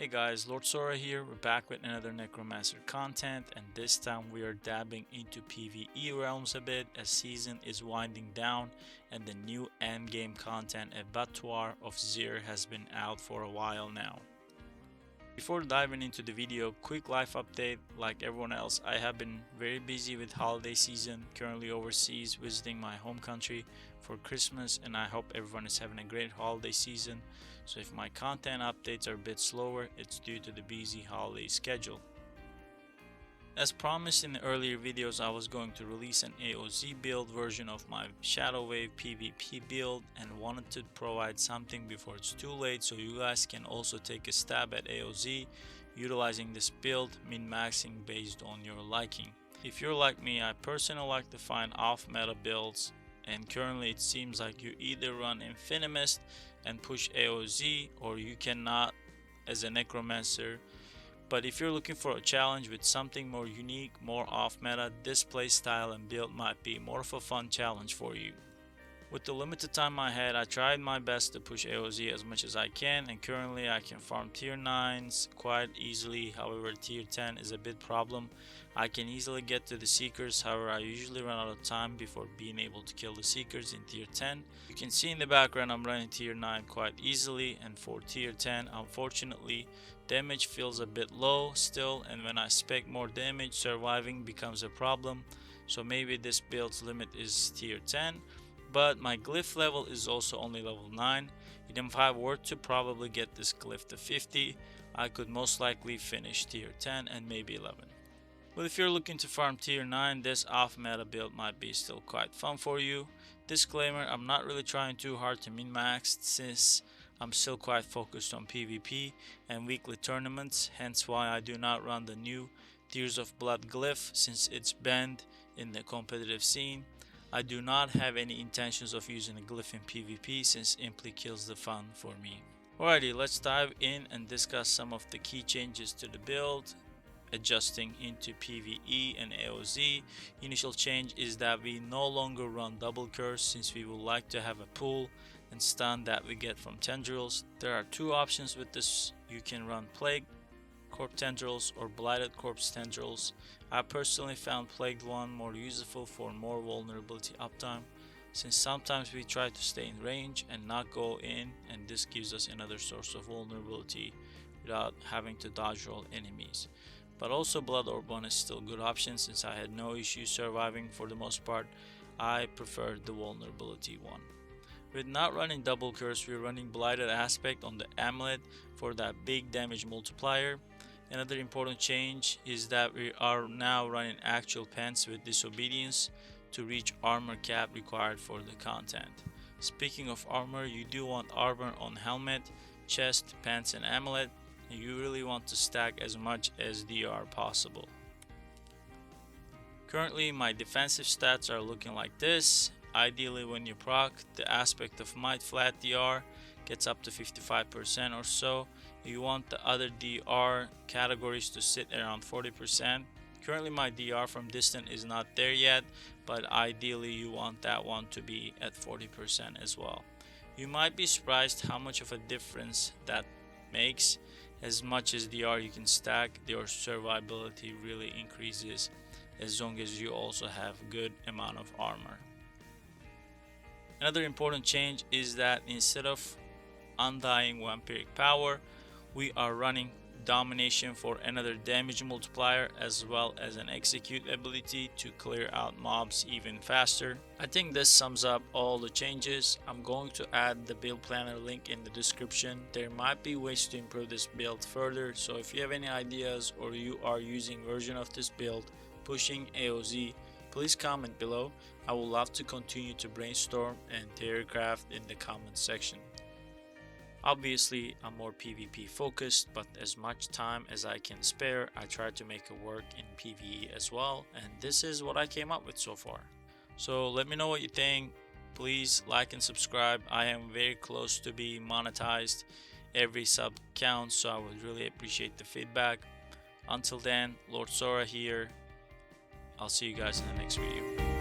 Hey guys, Lord Sora here. We're back with another Necromancer content, and this time we are dabbing into PvE realms a bit as season is winding down and the new endgame content Abattoir of Zir has been out for a while now. Before diving into the video, quick life update. Like everyone else, I have been very busy with holiday season, currently overseas visiting my home country for Christmas, and I hope everyone is having a great holiday season. So if my content updates are a bit slower, it's due to the busy holiday schedule. As promised in the earlier videos, I was going to release an AoZ build version of my Shadow Wave PvP build and wanted to provide something before it's too late so you guys can also take a stab at AoZ utilizing this build, min-maxing based on your liking. If you're like me, I personally like to find off-meta builds, and currently it seems like you either run Infinimist and push AoZ or you cannot as a Necromancer. But if you're looking for a challenge with something more unique, more off-meta, this playstyle and build might be more of a fun challenge for you. With the limited time I had, I tried my best to push AoZ as much as I can, and currently I can farm tier 9s quite easily. However, tier 10 is a bit problem. I can easily get to the seekers, however I usually run out of time before being able to kill the seekers in tier 10. You can see in the background I'm running tier 9 quite easily, and for tier 10 unfortunately damage feels a bit low still, and when I spec more damage surviving becomes a problem. So maybe this build's limit is tier 10. But my glyph level is also only level 9, and if I were to probably get this glyph to 50, I could most likely finish tier 10 and maybe 11. But if you're looking to farm tier 9, this off-meta build might be still quite fun for you. Disclaimer, I'm not really trying too hard to min-max since I'm still quite focused on PvP and weekly tournaments, hence why I do not run the new Tears of Blood glyph since it's banned in the competitive scene. I do not have any intentions of using a glyph in PvP since it simply kills the fun for me. Alrighty, let's dive in and discuss some of the key changes to the build. Adjusting into PvE and AoZ. Initial change is that we no longer run double curse since we would like to have a pool and stun that we get from tendrils. There are two options with this. You can run plague corpse tendrils or blighted corpse tendrils. I personally found plagued one more useful for more vulnerability uptime, since sometimes we try to stay in range and not go in, and this gives us another source of vulnerability without having to dodge roll enemies. But also blood orb one is still a good option since I had no issues surviving for the most part. I preferred the vulnerability one. With not running double curse, we're running blighted aspect on the amulet for that big damage multiplier. Another important change is that we are now running actual pants with disobedience to reach armor cap required for the content. Speaking of armor, you do want armor on helmet, chest, pants and amulet, and you really want to stack as much as DR possible. Currently my defensive stats are looking like this. Ideally when you proc, the aspect of might flat DR gets up to 55% or so. You want the other DR categories to sit around 40%. Currently my DR from distant is not there yet, but ideally you want that one to be at 40% as well. You might be surprised how much of a difference that makes. As much as DR you can stack, your survivability really increases as long as you also have a good amount of armor. Another important change is that instead of undying vampiric power, we are running domination for another damage multiplier as well as an execute ability to clear out mobs even faster. I think this sums up all the changes. I'm going to add the build planner link in the description. There might be ways to improve this build further, so if you have any ideas or you are using version of this build pushing AoZ, please comment below. I would love to continue to brainstorm and theorycraft in the comment section. Obviously, I'm more PvP focused, but as much time as I can spare, I try to make it work in PvE as well, and this is what I came up with so far. So let me know what you think. Please like and subscribe. I am very close to being monetized. Every sub counts, so I would really appreciate the feedback. Until then, Lord Sora here. I'll see you guys in the next video.